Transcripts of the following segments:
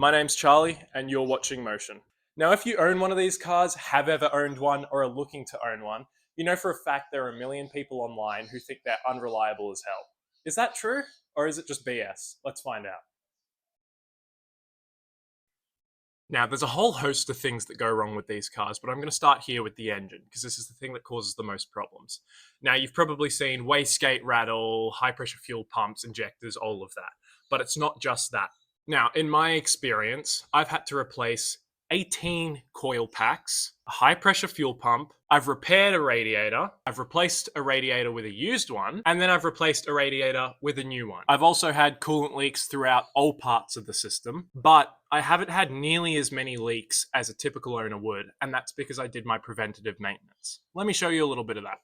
My name's Charlie, and you're watching Motion. Now, if you own one of these cars, have ever owned one, or are looking to own one, you know for a fact there are a million people online who think they're unreliable as hell. Is that true, or is it just BS? Let's find out. Now, there's a whole host of things that go wrong with these cars, but I'm going to start here with the engine, because this is the thing that causes the most problems. Now, you've probably seen wastegate rattle, high pressure fuel pumps, injectors, all of that. But it's not just that. Now, in my experience, I've had to replace 18 coil packs, a high pressure fuel pump. I've repaired a radiator. I've replaced a radiator with a used one, and then I've replaced a radiator with a new one. I've also had coolant leaks throughout all parts of the system, but I haven't had nearly as many leaks as a typical owner would, and that's because I did my preventative maintenance. Let me show you a little bit of that.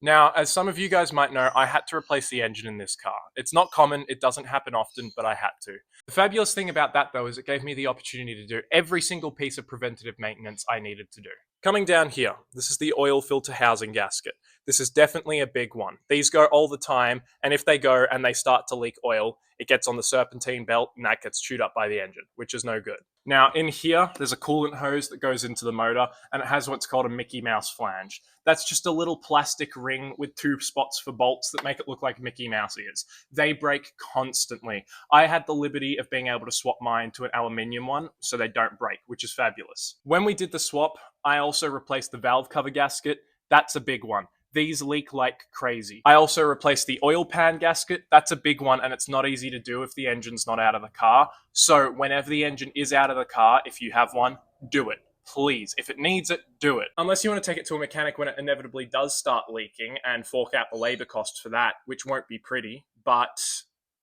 Now, as some of you guys might know, I had to replace the engine in this car. It's not common, it doesn't happen often, but I had to. The fabulous thing about that, though, is it gave me the opportunity to do every single piece of preventative maintenance I needed to do. Coming down here, this is the oil filter housing gasket. This is definitely a big one. These go all the time, and if they go and they start to leak oil, it gets on the serpentine belt and that gets chewed up by the engine, which is no good. Now, in here, there's a coolant hose that goes into the motor, and it has what's called a Mickey Mouse flange. That's just a little plastic ring with two spots for bolts that make it look like Mickey Mouse ears. They break constantly. I had the liberty of being able to swap mine to an aluminium one so they don't break, which is fabulous. When we did the swap, I also replaced the valve cover gasket. That's a big one. These leak like crazy. I also replaced the oil pan gasket. That's a big one, and it's not easy to do if the engine's not out of the car. So whenever the engine is out of the car, if you have one, do it. Please. If it needs it, do it. Unless you want to take it to a mechanic when it inevitably does start leaking and fork out the labor cost for that, which won't be pretty, but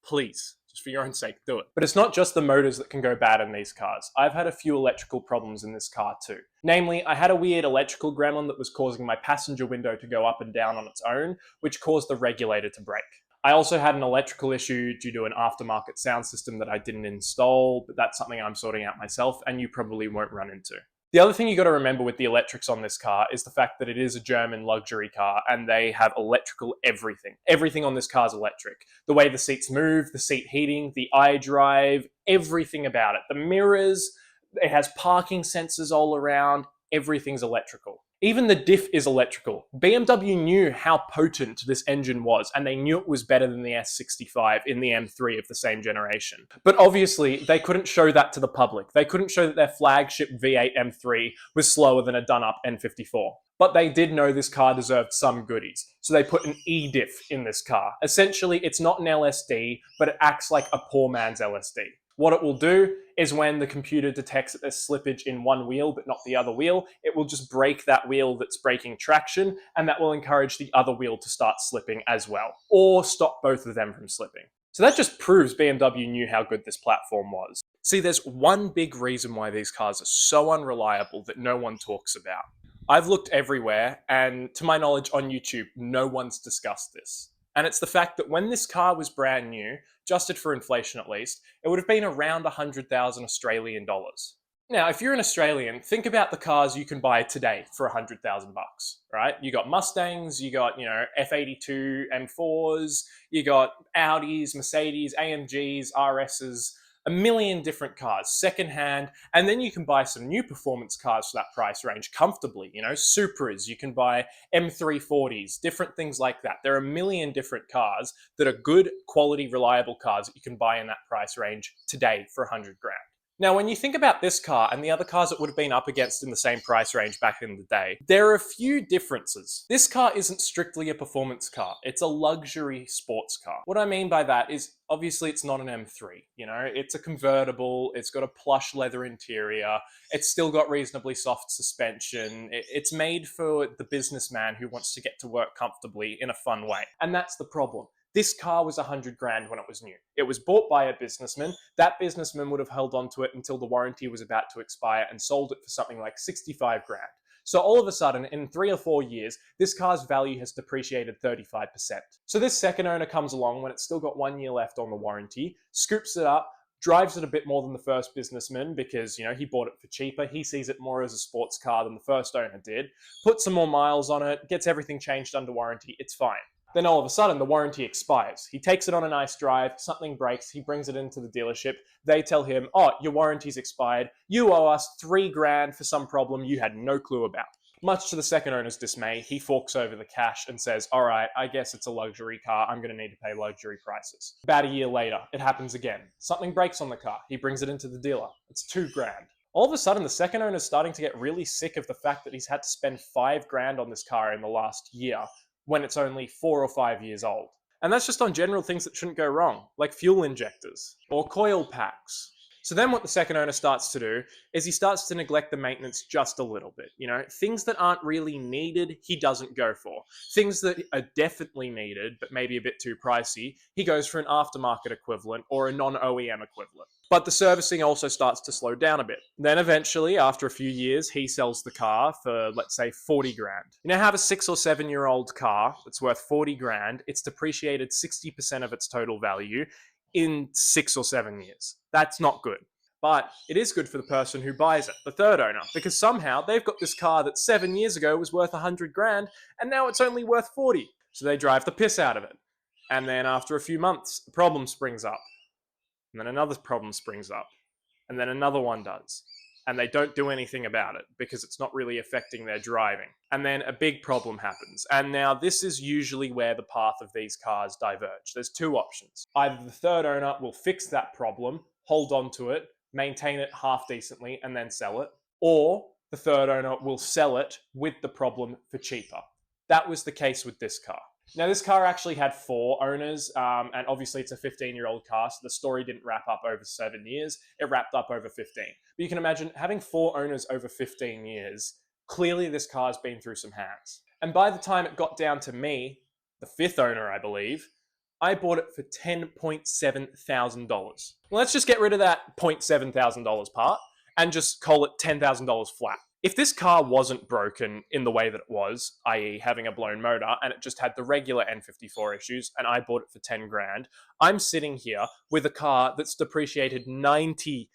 please. Just for your own sake, do it. But it's not just the motors that can go bad in these cars. I've had a few electrical problems in this car too. Namely, I had a weird electrical gremlin that was causing my passenger window to go up and down on its own, which caused the regulator to break. I also had an electrical issue due to an aftermarket sound system that I didn't install, but that's something I'm sorting out myself and you probably won't run into. The other thing you got to remember with the electrics on this car is the fact that it is a German luxury car and they have electrical everything. Everything on this car is electric. The way the seats move, the seat heating, the iDrive, everything about it. The mirrors, it has parking sensors all around, everything's electrical. Even the diff is electrical. BMW knew how potent this engine was, and they knew it was better than the S65 in the M3 of the same generation. But obviously, they couldn't show that to the public. They couldn't show that their flagship V8 M3 was slower than a done-up N54. But they did know this car deserved some goodies, so they put an E-diff in this car. Essentially, it's not an LSD, but it acts like a poor man's LSD. What it will do is when the computer detects that there's slippage in one wheel but not the other wheel, it will just break that wheel that's breaking traction, and that will encourage the other wheel to start slipping as well, or stop both of them from slipping. So that just proves BMW knew how good this platform was. See, there's one big reason why these cars are so unreliable that no one talks about. I've looked everywhere, and to my knowledge on YouTube, no one's discussed this. And it's the fact that when this car was brand new, adjusted for inflation at least, it would have been around 100,000 Australian dollars. Now, if you're an Australian, think about the cars you can buy today for 100,000 bucks, right? You got Mustangs, you got, F82 M4s, you got Audis, Mercedes, AMGs, RSs, a million different cars, secondhand, and then you can buy some new performance cars for that price range comfortably, Supras, you can buy M340s, different things like that. There are a million different cars that are good, quality, reliable cars that you can buy in that price range today for 100 grand. Now, when you think about this car and the other cars it would have been up against in the same price range back in the day, there are a few differences. This car isn't strictly a performance car. It's a luxury sports car. What I mean by that is, obviously, it's not an M3. It's a convertible. It's got a plush leather interior. It's still got reasonably soft suspension. It's made for the businessman who wants to get to work comfortably in a fun way. And that's the problem. This car was 100 grand when it was new. It was bought by a businessman. That businessman would have held onto it until the warranty was about to expire and sold it for something like 65 grand. So all of a sudden, in 3 or 4 years, this car's value has depreciated 35%. So this second owner comes along when it's still got 1 year left on the warranty, scoops it up, drives it a bit more than the first businessman because, he bought it for cheaper. He sees it more as a sports car than the first owner did, puts some more miles on it, gets everything changed under warranty. It's fine. Then all of a sudden, the warranty expires. He takes it on a nice drive, something breaks, he brings it into the dealership. They tell him, oh, your warranty's expired. You owe us $3,000 for some problem you had no clue about. Much to the second owner's dismay, he forks over the cash and says, all right, I guess it's a luxury car. I'm going to need to pay luxury prices. About a year later, it happens again. Something breaks on the car. He brings it into the dealer. It's $2,000. All of a sudden, the second owner's starting to get really sick of the fact that he's had to spend $5,000 on this car in the last year when it's only 4 or 5 years old. And that's just on general things that shouldn't go wrong, like fuel injectors or coil packs. So then what the second owner starts to do is he starts to neglect the maintenance just a little bit. You know, things that aren't really needed, he doesn't go for. Things that are definitely needed, but maybe a bit too pricey, he goes for an aftermarket equivalent or a non-OEM equivalent. But the servicing also starts to slow down a bit. Then eventually, after a few years, he sells the car for, let's say, $40,000. You now have a 6 or 7 year old car that's worth $40,000. It's depreciated 60% of its total value in 6 or 7 years. That's not good. But it is good for the person who buys it, the third owner, because somehow they've got this car that 7 years ago was worth $100,000 and now it's only worth 40. So they drive the piss out of it. And then after a few months, a problem springs up. And then another problem springs up. And then another one does. And they don't do anything about it because it's not really affecting their driving. And then a big problem happens. And now this is usually where the path of these cars diverge. There's two options. Either the third owner will fix that problem, hold on to it, maintain it half decently, and then sell it. Or the third owner will sell it with the problem for cheaper. That was the case with this car. Now, this car actually had 4 owners, and obviously it's a 15-year-old car, so the story didn't wrap up over 7 years. It wrapped up over 15. But you can imagine having 4 owners over 15 years, clearly this car's been through some hands. And by the time it got down to me, the 5th owner, I believe, I bought it for $10,700. Well, let's just get rid of that $7,000 part and just call it $10,000 flat. If this car wasn't broken in the way that it was, i.e. having a blown motor, and it just had the regular N54 issues, and I bought it for $10,000, I'm sitting here with a car that's depreciated 90%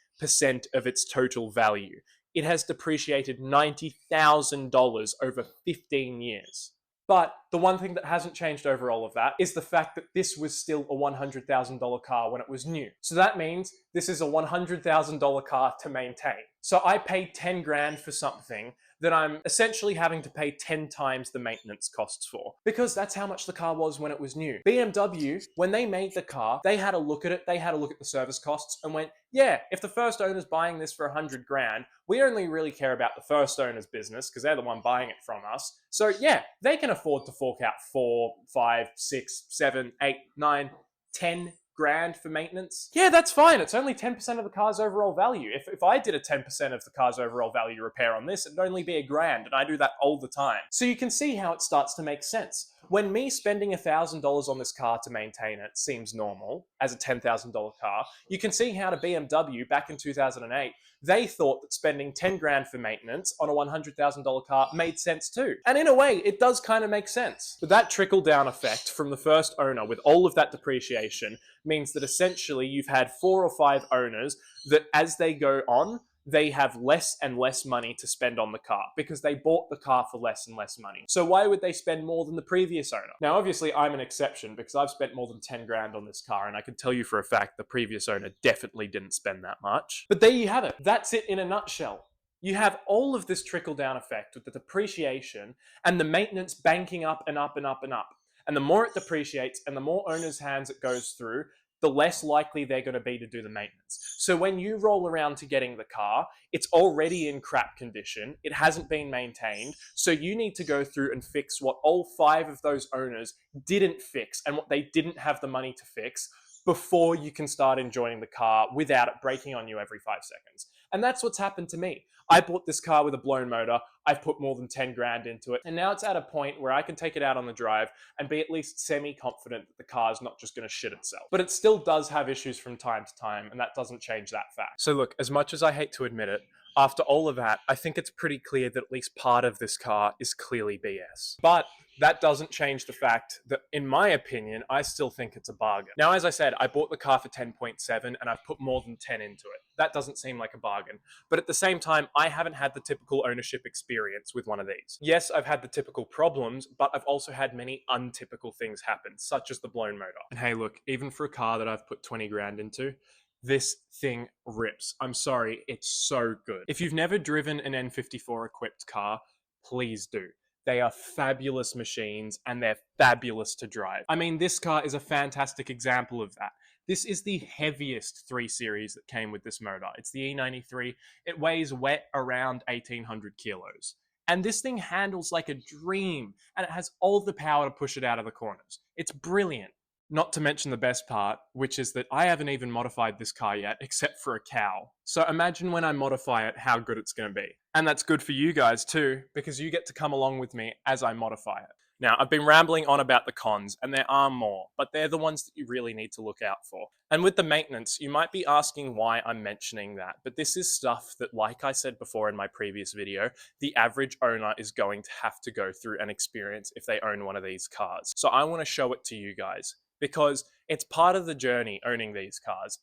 of its total value. It has depreciated $90,000 over 15 years. But the one thing that hasn't changed over all of that is the fact that this was still a $100,000 car when it was new. So that means this is a $100,000 car to maintain. So I paid $10,000 for something that I'm essentially having to pay 10 times the maintenance costs for, because that's how much the car was when it was new. BMW, when they made the car, they had a look at it, they had a look at the service costs and went, yeah, if the first owner's buying this for $100,000, we only really care about the first owner's business because they're the one buying it from us. So yeah, they can afford to fork out 4, 5, 6, 7, 8, 9, 10 grand for maintenance. Yeah, that's fine. It's only 10% of the car's overall value. If I did a 10% of the car's overall value repair on this, it'd only be $1,000, and I do that all the time. So you can see how it starts to make sense. When me spending $1,000 on this car to maintain it seems normal as a $10,000 car, you can see how to BMW back in 2008, they thought that spending $10,000 for maintenance on a $100,000 car made sense too. And in a way, it does kind of make sense. But that trickle-down effect from the first owner with all of that depreciation means that essentially you've had 4 or 5 owners that as they go on, they have less and less money to spend on the car because they bought the car for less and less money. So why would they spend more than the previous owner? Now, obviously, I'm an exception because I've spent more than $10,000 on this car, and I can tell you for a fact the previous owner definitely didn't spend that much. But there you have it. That's it in a nutshell. You have all of this trickle-down effect with the depreciation and the maintenance banking up and up and up and up. And the more it depreciates and the more owners' hands it goes through, the less likely they're going to be to do the maintenance. So when you roll around to getting the car, it's already in crap condition. It hasn't been maintained. So you need to go through and fix what all 5 of those owners didn't fix and what they didn't have the money to fix before you can start enjoying the car without it breaking on you every 5 seconds. And that's what's happened to me. I bought this car with a blown motor. I've put more than $10,000 into it. And now it's at a point where I can take it out on the drive and be at least semi-confident that the car's not just going to shit itself. But it still does have issues from time to time, and that doesn't change that fact. So look, as much as I hate to admit it, After all of that, I think it's pretty clear that at least part of this car is clearly BS. But that doesn't change the fact that, in my opinion, I still think it's a bargain. Now, as I said, I bought the car for 10.7 and I've put more than 10 into it. That doesn't seem like a bargain. But at the same time, I haven't had the typical ownership experience with one of these. Yes, I've had the typical problems, but I've also had many untypical things happen, such as the blown motor. And hey, look, even for a car that I've put 20 grand into, this thing rips. I'm sorry, it's so good. If you've never driven an N54 equipped car, please do. They are fabulous machines and they're fabulous to drive. I mean, this car is a fantastic example of that. This is the heaviest 3 Series that came with this motor. It's the E93. It weighs wet around 1800 kilos. And this thing handles like a dream, and it has all the power to push it out of the corners. It's brilliant. Not to mention the best part, which is that I haven't even modified this car yet, except for a cow. So imagine when I modify it, how good it's going to be. And that's good for you guys too, because you get to come along with me as I modify it. Now, I've been rambling on about the cons, and there are more, but they're the ones that you really need to look out for. And with the maintenance, you might be asking why I'm mentioning that, but this is stuff that, like I said before in my previous video, the average owner is going to have to go through and experience if they own one of these cars. So I want to show it to you guys, because it's part of the journey owning these cars.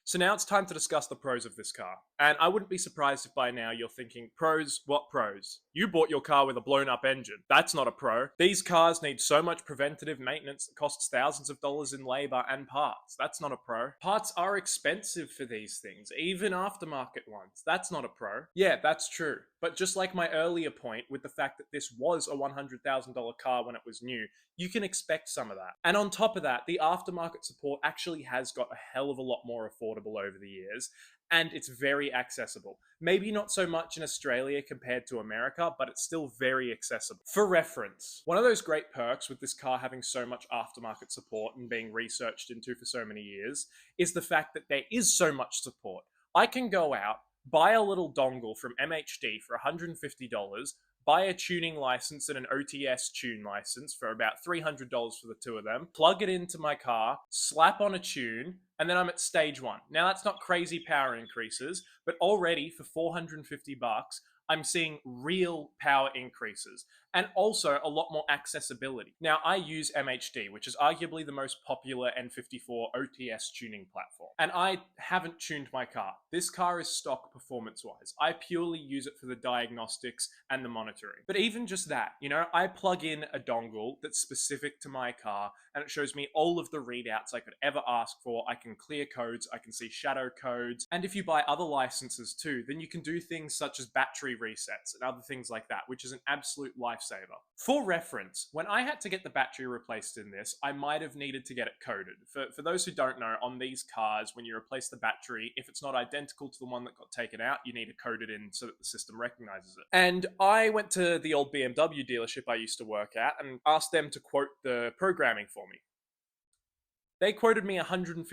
So now it's time to discuss the pros of this car. And I wouldn't be surprised if by now you're thinking, pros? What pros? You bought your car with a blown up engine. That's not a pro. These cars need so much preventative maintenance that costs thousands of dollars in labor and parts. That's not a pro. Parts are expensive for these things, even aftermarket ones. That's not a pro. Yeah, that's true. But just like my earlier point with the fact that this was a $100,000 car when it was new, you can expect some of that. And on top of that, the aftermarket support actually has got a hell of a lot more affordable over the years, and it's very accessible. Maybe not so much in Australia compared to America, but it's still very accessible. For reference, one of those great perks with this car having so much aftermarket support and being researched into for so many years is the fact that there is so much support. I can go out, buy a little dongle from MHD for $150, buy a tuning license and an OTS tune license for about $300 for the two of them, plug it into my car, slap on a tune, and then I'm at stage 1. Now that's not crazy power increases, but already for $450, I'm seeing real power increases and also a lot more accessibility. Now, I use MHD, which is arguably the most popular N54 OTS tuning platform, and I haven't tuned my car. This car is stock performance-wise. I purely use it for the diagnostics and the monitoring. But even just that, I plug in a dongle that's specific to my car, and it shows me all of the readouts I could ever ask for. I can clear codes, I can see shadow codes, and if you buy other licenses too, then you can do things such as battery resets and other things like that, which is an absolute lifesaver. For reference, when I had to get the battery replaced in this, I might have needed to get it coded. For those who don't know, on these cars, when you replace the battery, if it's not identical to the one that got taken out, you need to code it in so that the system recognizes it. And I went to the old BMW dealership I used to work at and asked them to quote the programming for me. They quoted me $150.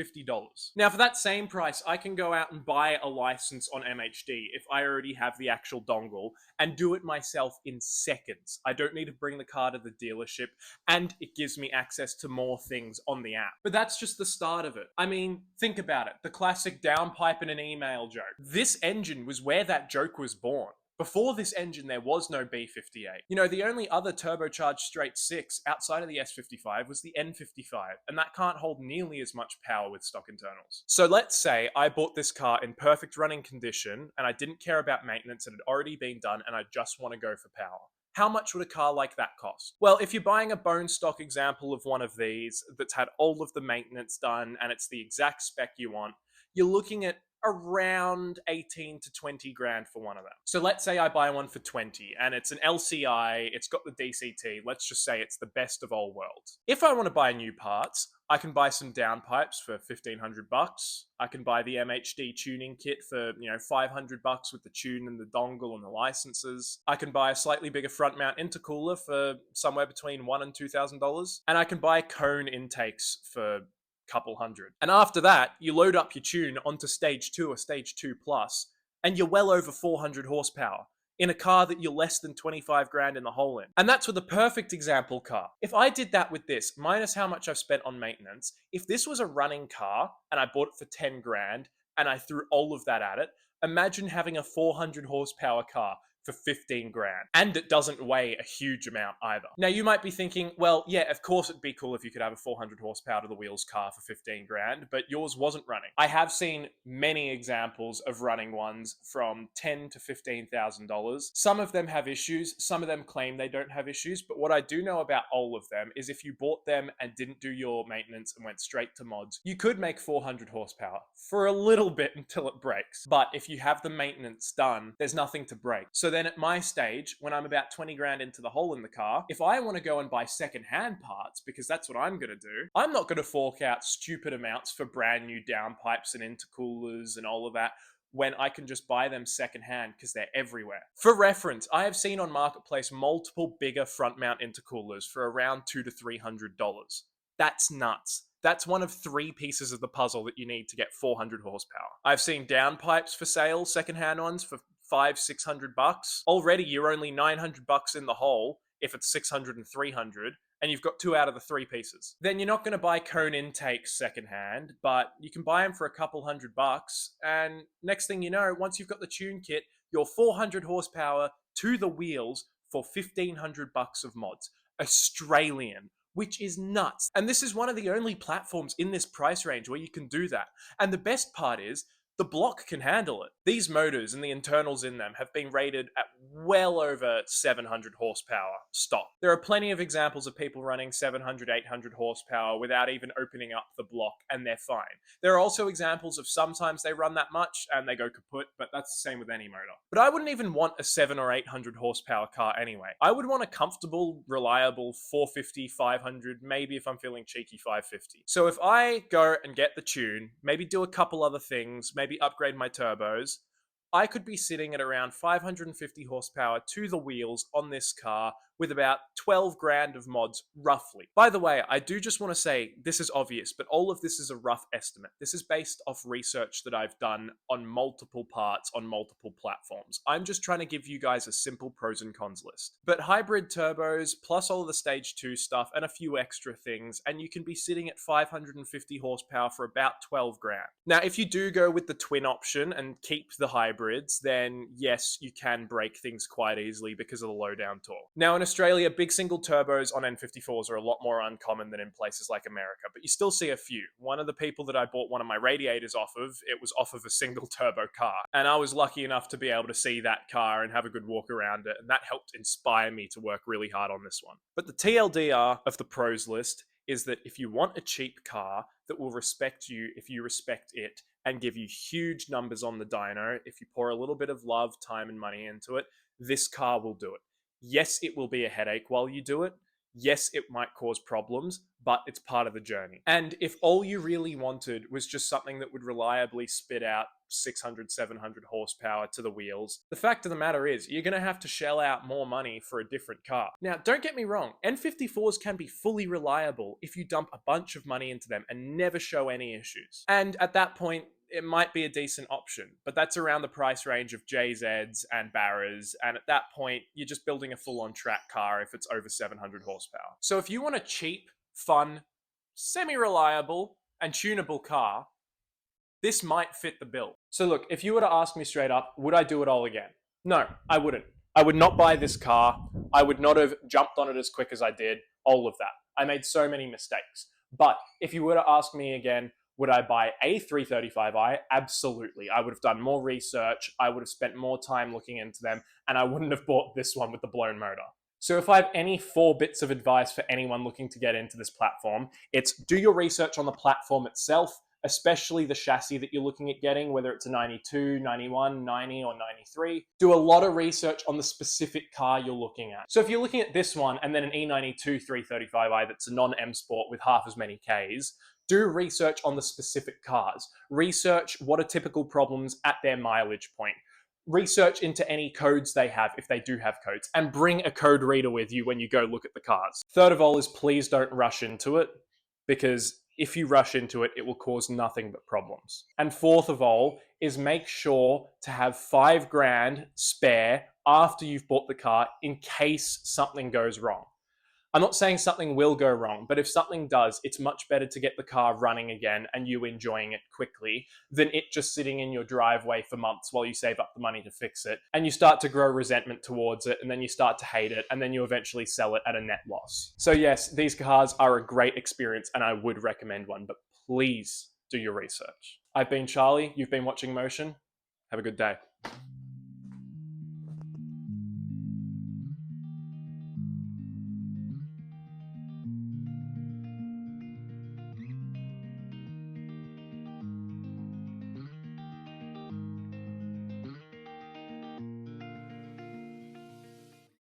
Now, for that same price, I can go out and buy a license on MHD if I already have the actual dongle and do it myself in seconds. I don't need to bring the car to the dealership, and it gives me access to more things on the app. But that's just the start of it. I mean, think about it. The classic downpipe in an email joke. This engine was where that joke was born. Before this engine, there was no B58. The only other turbocharged straight 6 outside of the S55 was the N55, and that can't hold nearly as much power with stock internals. So let's say I bought this car in perfect running condition, and I didn't care about maintenance, it had already been done, and I just want to go for power. How much would a car like that cost? Well, if you're buying a bone stock example of one of these that's had all of the maintenance done, and it's the exact spec you want, you're looking at around 18 to 20 grand for one of them. So let's say I buy one for 20 and it's an LCI, it's got the DCT, let's just say it's the best of all worlds. If I want to buy new parts, I can buy some downpipes for $1,500. I can buy the MHD tuning kit for, $500 with the tune and the dongle and the licenses. I can buy a slightly bigger front mount intercooler for somewhere between $1,000 and $2,000. And I can buy cone intakes for couple hundred. And after that, you load up your tune onto stage 2 or stage 2 plus, and you're well over 400 horsepower. in a car that you're less than 25 grand in the hole in. And that's with a perfect example car. If I did that with this, minus how much I've spent on maintenance, if this was a running car and I bought it for 10 grand and I threw all of that at it, imagine having a 400 horsepower car for 15 grand. And it doesn't weigh a huge amount either. Now you might be thinking, well, yeah, of course it'd be cool if you could have a 400 horsepower to the wheels car for 15 grand, but yours wasn't running. I have seen many examples of running ones from $10,000 to $15,000. Some of them have issues, some of them claim they don't have issues, but what I do know about all of them is if you bought them and didn't do your maintenance and went straight to mods, you could make 400 horsepower for a little bit until it breaks. But if you have the maintenance done, there's nothing to break. So then at my stage, when I'm about 20 grand into the hole in the car, if I want to go and buy secondhand parts, because that's what I'm going to do, I'm not going to fork out stupid amounts for brand new downpipes and intercoolers and all of that when I can just buy them secondhand because they're everywhere. For reference, I have seen on Marketplace multiple bigger front mount intercoolers for around $200 to $300. That's nuts. That's one of 3 pieces of the puzzle that you need to get 400 horsepower. I've seen downpipes for sale, secondhand ones for $500-600. Already you're only $900 in the hole if it's 600 and 300, and you've got 2 out of the 3 pieces. Then you're not going to buy cone intakes secondhand, but you can buy them for a couple $100, and next thing you know, once you've got the tune kit, you're 400 horsepower to the wheels for $1,500 of mods. Australian, which is nuts. And this is one of the only platforms in this price range where you can do that. And the best part is, the block can handle it. These motors and the internals in them have been rated at well over 700 horsepower stock. There are plenty of examples of people running 700, 800 horsepower without even opening up the block, and they're fine. There are also examples of sometimes they run that much and they go kaput, but that's the same with any motor. But I wouldn't even want a 700 or 800 horsepower car anyway. I would want a comfortable, reliable 450, 500, maybe if I'm feeling cheeky, 550. So if I go and get the tune, maybe do a couple other things, maybe upgrade my turbos, I could be sitting at around 550 horsepower to the wheels on this car with about 12 grand of mods, roughly. By the way, I do just want to say, this is obvious, but all of this is a rough estimate. This is based off research that I've done on multiple parts, on multiple platforms. I'm just trying to give you guys a simple pros and cons list. But hybrid turbos, plus all of the stage 2 stuff, and a few extra things, and you can be sitting at 550 horsepower for about 12 grand. Now, if you do go with the twin option and keep the hybrids, then yes, you can break things quite easily because of the low down torque. Now, in Australia, big single turbos on N54s are a lot more uncommon than in places like America, but you still see a few. One of the people that I bought one of my radiators off of, it was off of a single turbo car, and I was lucky enough to be able to see that car and have a good walk around it, and that helped inspire me to work really hard on this one. But the TLDR of the pros list is that if you want a cheap car that will respect you if you respect it and give you huge numbers on the dyno, if you pour a little bit of love, time, and money into it, this car will do it. Yes, it will be a headache while you do it. Yes, it might cause problems, but it's part of the journey. And if all you really wanted was just something that would reliably spit out 600, 700 horsepower to the wheels, the fact of the matter is you're going to have to shell out more money for a different car. Now, don't get me wrong, N54s can be fully reliable if you dump a bunch of money into them and never show any issues. And at that point, it might be a decent option, but that's around the price range of JZs and Barras, and at that point, you're just building a full-on track car if it's over 700 horsepower. So if you want a cheap, fun, semi-reliable, and tunable car, this might fit the bill. So look, if you were to ask me straight up, would I do it all again? No, I wouldn't. I would not buy this car. I would not have jumped on it as quick as I did, all of that. I made so many mistakes. But if you were to ask me again, would I buy a 335i? Absolutely. I would have done more research, I would have spent more time looking into them, and I wouldn't have bought this one with the blown motor. So if I have any 4 bits of advice for anyone looking to get into this platform, it's do your research on the platform itself, especially the chassis that you're looking at getting, whether it's a 92, 91, 90, or 93. Do a lot of research on the specific car you're looking at. So if you're looking at this one and then an E92 335i that's a non-M Sport with half as many Ks, do research on the specific cars. Research what are typical problems at their mileage point. Research into any codes they have, if they do have codes, and bring a code reader with you when you go look at the cars. Third of all is please don't rush into it, because If you rush into it, it will cause nothing but problems. And fourth of all is make sure to have $5,000 spare after you've bought the car in case something goes wrong. I'm not saying something will go wrong, but if something does, it's much better to get the car running again and you enjoying it quickly than it just sitting in your driveway for months while you save up the money to fix it. And you start to grow resentment towards it, and then you start to hate it, and then you eventually sell it at a net loss. So yes, these cars are a great experience and I would recommend one, but please do your research. I've been Charlie, you've been watching Motion. Have a good day.